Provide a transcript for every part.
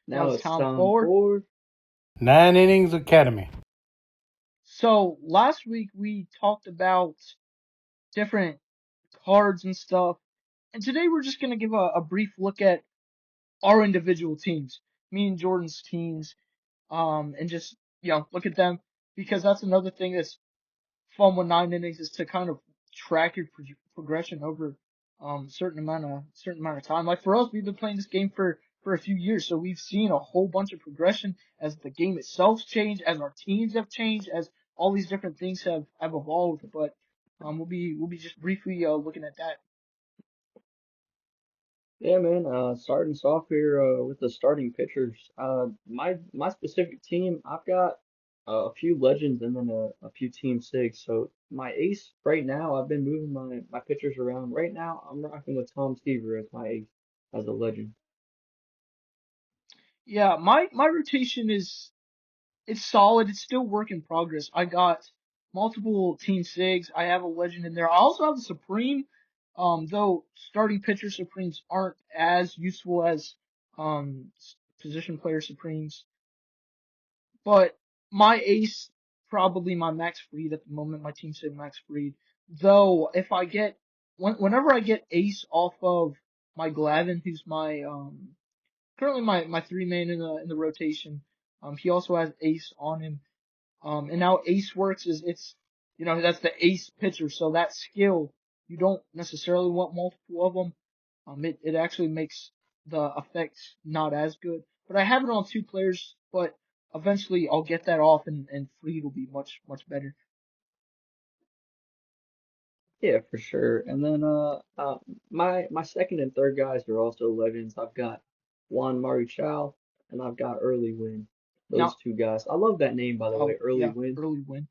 Now Now it's it's time time for. for. Innings Academy. So last week we talked about different cards and stuff, and today we're just gonna give a brief look at our individual teams, me and Jordan's teams, and just look at them because that's another thing that's fun with 9 innings is to kind of track your progression over certain amount of time. Like for us, we've been playing this game for a few years, so we've seen a whole bunch of progression as the game itself's changed, as our teams have changed, as all these different things have evolved. But we'll be just briefly looking at that. Yeah, man. Starting us off here with the starting pitchers. My specific team, I've got a few legends and then a few team sigs. So my ace right now, I've been moving my pitchers around. Right now, I'm rocking with Tom Seaver as my ace as a legend. Yeah, my rotation is it's solid. It's still work in progress. I got multiple Team Sigs. I have a legend in there. I also have a Supreme. Though starting pitcher Supremes aren't as useful as position player Supremes. But my ace, probably my Max Fried at the moment. My Team Sig Max Fried. Though if I get whenever I get ace off of my Glavin, who's my currently my three man in the rotation. He also has ace on him. And now ace works is that's the ace pitcher. So that skill, you don't necessarily want multiple of them. It actually makes the effect not as good. But I have it on two players, but eventually I'll get that off and Freed will be much better. Yeah, for sure. And then my second and third guys are also legends. I've got Juan Marichal and I've got Early Win. Those Now, two guys. I love that name, by the way, oh Early yeah, Win. early win.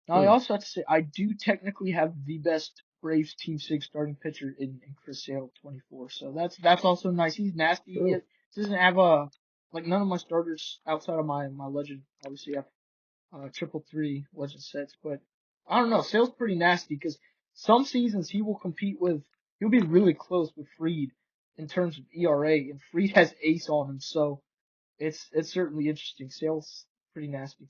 Now I Hmm, also have to say I do technically have the best Braves Team Six starting pitcher in Chris Sale 24. So that's also nice. He's nasty. He true. doesn't have a like none of my starters outside of my legend obviously have triple three legend sets, but I don't know. Sale's pretty nasty because some seasons he'll be really close with Freed in terms of ERA, and Freed has ace on him, so it's certainly interesting. Sale's pretty nasty.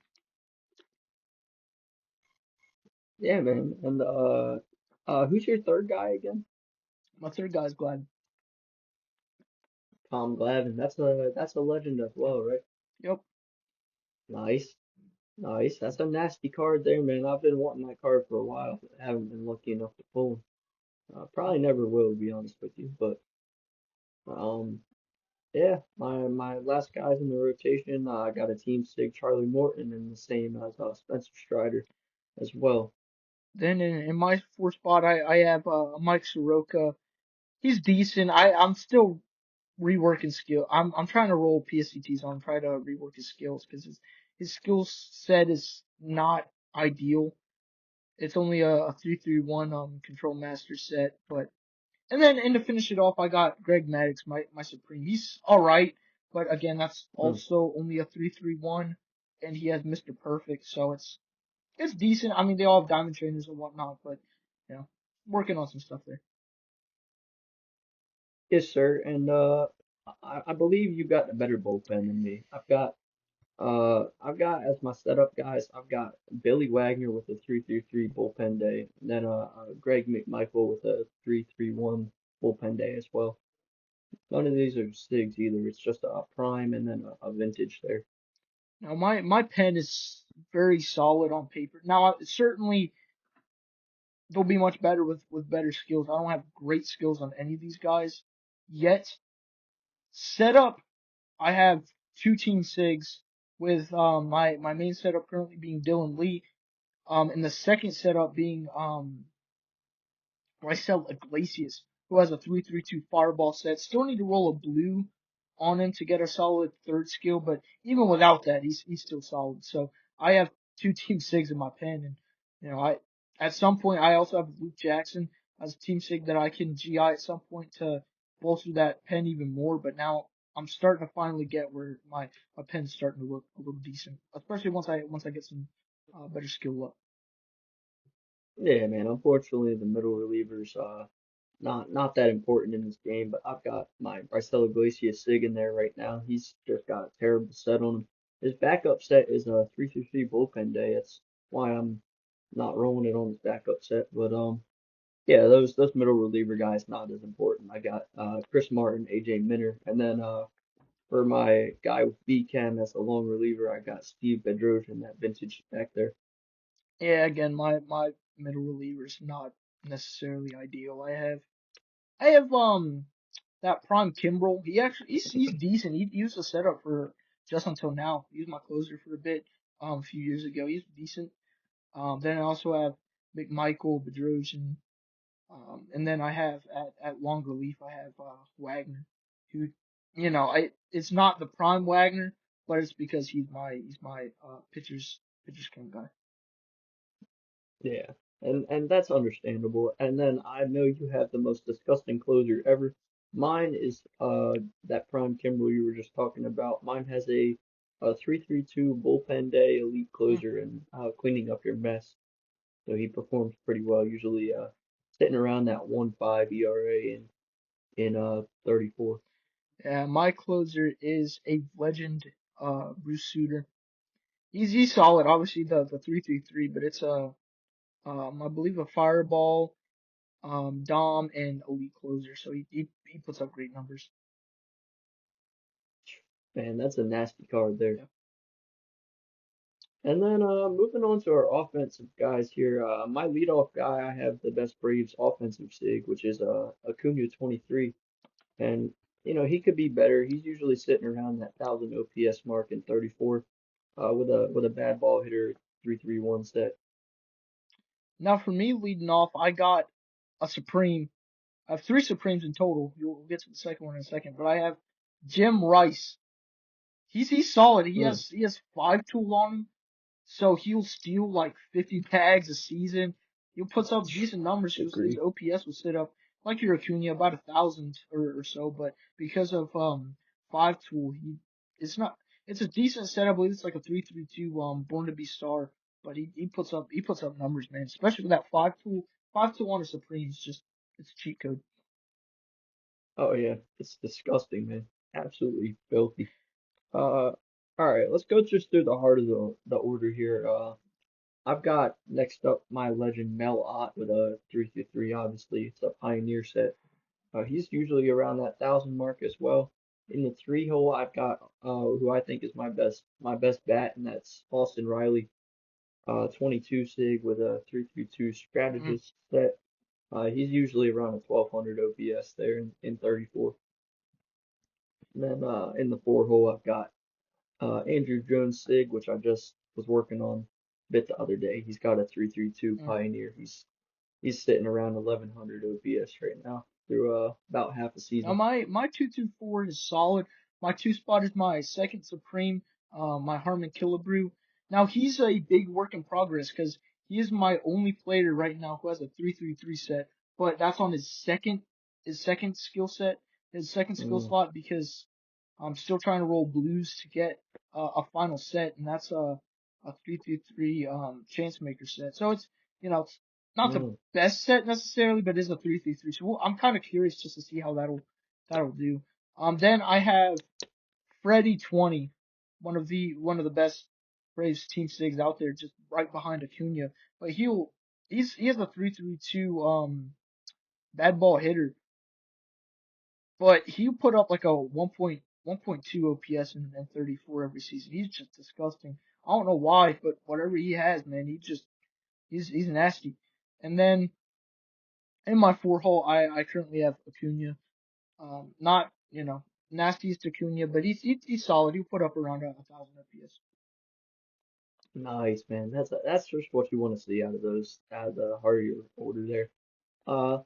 Yeah, man. And who's your third guy again? My third guy's glad. Tom Glavine. That's a legend as well, right? Yep. Nice, nice. That's a nasty card there, man. I've been wanting that card for a while, but haven't been lucky enough to pull him. Probably never will, to be honest with you. But um, yeah, my last guys in the rotation, I got a team sig Charlie Morton and the same as Spencer Strider as well. Then in my fourth spot, I have Mike Soroka. He's decent. I'm still reworking skill. I'm trying to roll PSCTs on, try to rework his skills because his skill set is not ideal. It's only a 3-3-1 control master set, but and to finish it off, I got Greg Maddux, my Supreme. He's all right, but again, that's Hmm. also only a 3-3-1, and he has Mr. Perfect, so it's decent. I mean, they all have diamond trainers and whatnot, but you know, working on some stuff there. Yes, sir. And I believe you got a better bullpen than me. I've got as my setup guys, I've got Billy Wagner with a 3-3-3 bullpen day, and then Greg McMichael with a 3-3-1 bullpen day as well. None of these are SIGs either. It's just a prime and then a vintage there. Now, my pen is very solid on paper. Now, certainly they'll be much better with better skills. I don't have great skills on any of these guys yet. Setup, I have two team sigs with my main setup currently being Dylan Lee, and the second setup being Rysel Iglesias, who has a 3-3-2 fireball set. Still need to roll a blue on him to get a solid third skill, but even without that, he's still solid. So I have two team sigs in my pen, and I at some point I also have Luke Jackson as a team sig that I can GI at some point to bolster that pen even more. But now I'm starting to finally get where my pen's starting to look a little decent, especially once I get some better skill up. Yeah, man. Unfortunately, the middle relievers, not that important in this game, but I've got my Bricella Glacia Sig in there right now. He's just got a terrible set on him. His backup set is a 3-3 bullpen day. That's why I'm not rolling it on his backup set. But yeah, those middle reliever guys not as important. I got Chris Martin, AJ Minter, and then for my guy with B Cam as a long reliever, I got Steve Bedrosian, that vintage back there. Yeah, again, my middle reliever is not necessarily ideal. I have that prime Kimbrel. He's decent. He was a setup for just until now. He was my closer for a bit a few years ago. He's decent. Then I also have McMichael, Bedrosian, and then I have at long relief I have Wagner, who it's not the prime Wagner, but it's because he's my pitchers king guy. Yeah, and that's understandable. And then I know you have the most disgusting closer ever. Mine is that prime Kimbrel you were just talking about. Mine has a 3-3-2 bullpen day elite Mm. closer and cleaning up your mess. So he performs pretty well, usually sitting around that 1.5 ERA in 34. Yeah, my closer is a legend, Bruce Sutter. He's solid. Obviously the 3-3-3, but it's a I believe a fireball, Dom and elite closer. So he puts up great numbers. Man, that's a nasty card there. Yeah. And then moving on to our offensive guys here. My leadoff guy, I have the best Braves offensive sig, which is Acuna 23. And he could be better. He's usually sitting around that 1,000 OPS mark in 34 with a bad ball hitter 3-3-1 set. Now for me leading off, I got a Supreme. I have three Supremes in total. We'll get to the second one in a second, but I have Jim Rice. He's solid. Mm, He has 5 tool on him. So he'll steal like 50 bags a season. He'll put up decent numbers. His agree. OPS will sit up like your Acuna about 1,000 or so, but because of 5 tool, it's not it's a decent set. I believe it's like a 3-3-2 Born to Be Star, but he puts up numbers, man. Especially with that 5 tool. 5 tool on a Supreme is just it's a cheat code. Oh yeah, it's disgusting, man. Absolutely filthy. All right, let's go just through the heart of the order here. I've got next up my legend Mel Ott with a 3-3. Obviously, it's a pioneer set. He's usually around that 1,000 mark as well. In the three hole, I've got who I think is my best bat, and that's Austin Riley, 22 sig with a 3-3-2 Mm. strategist set. He's usually around a 1,200 OPS there in 34. And then in the four hole, I've got Andrew Jones Sig, which I just was working on a bit the other day. He's got a 3-3-2 Mm. Pioneer. He's sitting around 1,100 OPS right now through about half a Now season. my 224 is solid. My two spot is my second Supreme, my Harmon Killebrew. Now he's a big work in progress because he is my only player right now who has a 3-3-3 set, but that's on his second skill set, his second skill Mm, slot because I'm still trying to roll blues to get a final set, and that's a 3-3-3 chance maker set. So it's not the mm. best set necessarily, but it is a 3-3-3. So I'm kind of curious just to see how that'll do. Then I have Freddie 20, one of the best Braves team sigs out there, just right behind Acuna. But he has a 3-3-2 bad ball hitter, but he put up like a 1.2 OPS and 34 every season. He's just disgusting. I don't know why, but whatever he has, man, he's nasty. And then in my four hole, I currently have Acuna. Not nastiest Acuna, but he's solid. He'll put up around 1,000 FPS. Nice, man. That's just what you want to see out of the heart of your order there. Uh,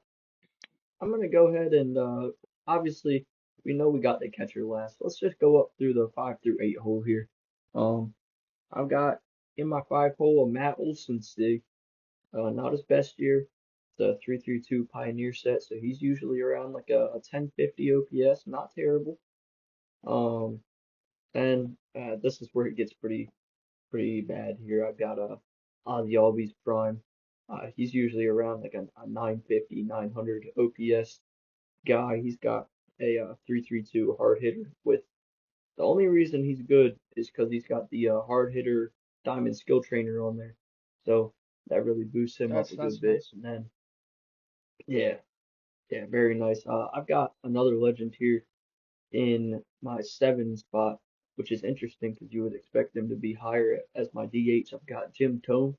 I'm gonna go ahead and obviously we know we got the catcher last. Let's just go up through the 5 through 8 hole here. Um, I've got in my 5 hole a Matt Olson Sig. Not his best year. It's a 3-3-2 Pioneer set, so he's usually around like a 1050 OPS. Not terrible. Um, and this is where it gets pretty bad here. I've got a Ozzy Albies Prime. He's usually around like a 950, 900 OPS guy. He's got a 332 hard hitter with the only reason he's good is because he's got the hard hitter diamond skill trainer on there. So that really boosts him up a good That's bit. nice. And then, yeah, yeah, very nice. I've got another legend here in my seven spot, which is interesting because you would expect him to be higher as my DH. I've got Jim Tome,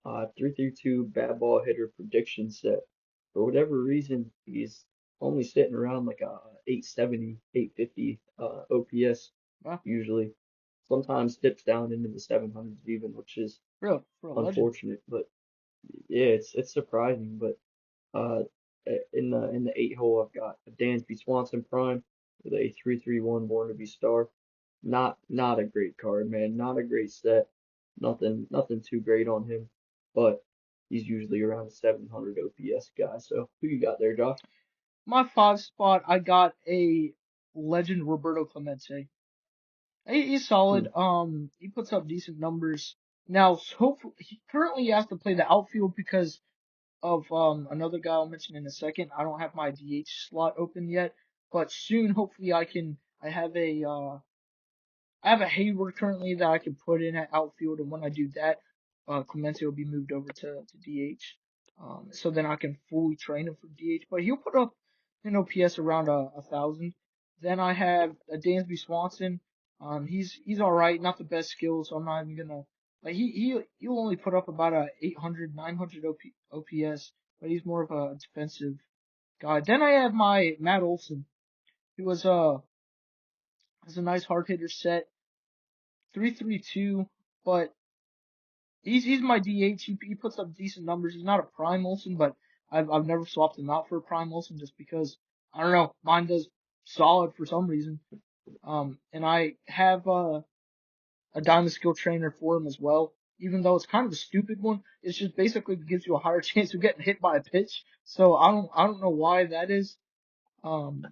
332 bad ball hitter prediction set. For whatever reason, he's only sitting around like a 870, 850 OPS Wow, usually. Sometimes dips down into the 700s even, which is for a legend. unfortunate. But yeah, it's surprising. But uh, in the eight hole, I've got a Dansby Swanson Prime with a 331 Born to Be Star. Not a great card, man. Not a great set. Nothing too great on him, but he's usually around a 700 OPS guy. So who you got there, Josh? My five spot, I got a legend Roberto Clemente. He's Hmm. solid. He puts up decent numbers. Now, hopefully, he currently has to play the outfield because of another guy I'll mention in a second. I don't have my DH slot open yet, but soon, hopefully, I have a Hayward currently that I can put in at outfield, and when I do that, Clemente will be moved over to DH. So then I can fully train him for DH. But he'll put up an OPS around 1,000. Then I have a Dansby Swanson. He's all right, not the best skills, so I'm not even gonna like he'll only put up about a 800 900 OPS, but he's more of a defensive guy. Then I have my Matt Olson, who has a nice hard hitter set. 332, but he's my DH. He puts up decent numbers. He's not a prime Olsen, but I've never swapped him out for a prime Olsen just because I don't know, mine does solid for some reason. And I have a diamond skill trainer for him as well. Even though it's kind of a stupid one, it's just basically gives you a higher chance of getting hit by a pitch. So I don't know why that is. Um,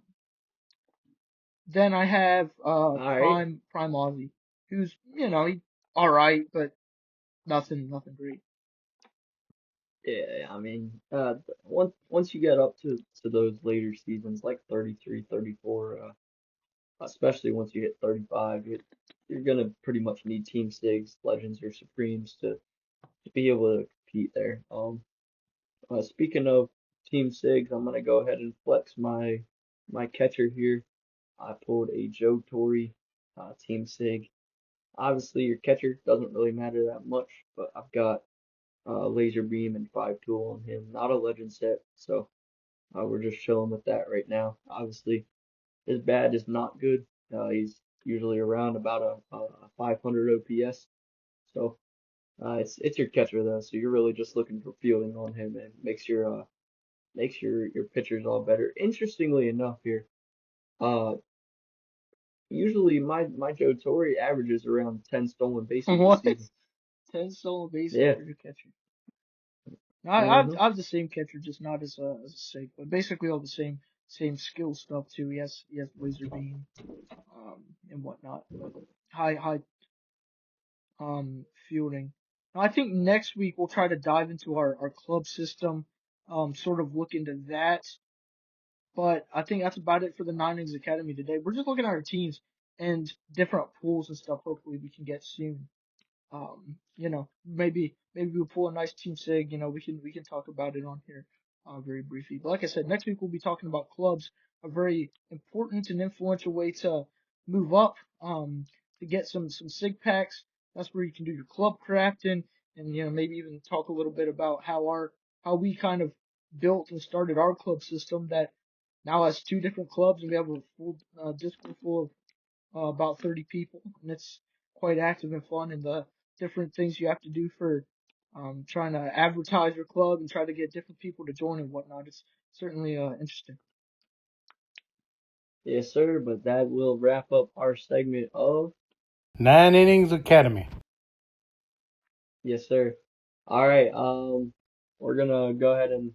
then I have All right. prime Ozzy, who's he all right, but nothing great. Yeah, I mean, once you get up to those later seasons, like 33, 34, especially once you hit 35, you're gonna pretty much need Team Sigs, Legends, or Supremes to be able to compete there. Speaking of Team Sigs, I'm gonna go ahead and flex my catcher here. I pulled a Joe Torre, Team Sig. Obviously, your catcher doesn't really matter that much, but I've got laser beam and five tool on him. Not a legend set, so we're just chilling with that right now. Obviously, his bat is not good. He's usually around about a 500 OPS. So it's your catcher though, so you're really just looking for fielding on him and makes your pitchers all better. Interestingly enough, here, uh, usually my Joe Torre averages around 10 stolen bases a What? season. 10 stolen bases Yeah. for your catcher. No, Uh-huh. I have the same catcher, just not as a sake, but basically all the same skill stuff too. He has laser beam, and whatnot, but high fielding. Now, I think next week we'll try to dive into our club system, sort of look into that. But I think that's about it for the Innings Academy today. We're just looking at our teams and different pools and stuff. Hopefully we can get soon. Maybe we'll pull a nice team sig. We can talk about it on here, very briefly. But like I said, next week we'll be talking about clubs, a very important and influential way to move up, to get some sig packs. That's where you can do your club crafting, and maybe even talk a little bit about how we kind of built and started our club system that now has two different clubs, and we have a full Discord full of about 30 people, and it's quite active and fun. And the different things you have to do for trying to advertise your club and try to get different people to join and whatnot. It's certainly interesting. Yes, sir. But that will wrap up our segment of. 9 Innings Academy. Yes, sir. All right. We're gonna go ahead and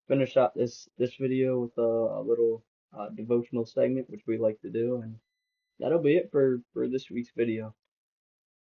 finish out this video with a little devotional segment, which we like to do, and that'll be it for this week's video.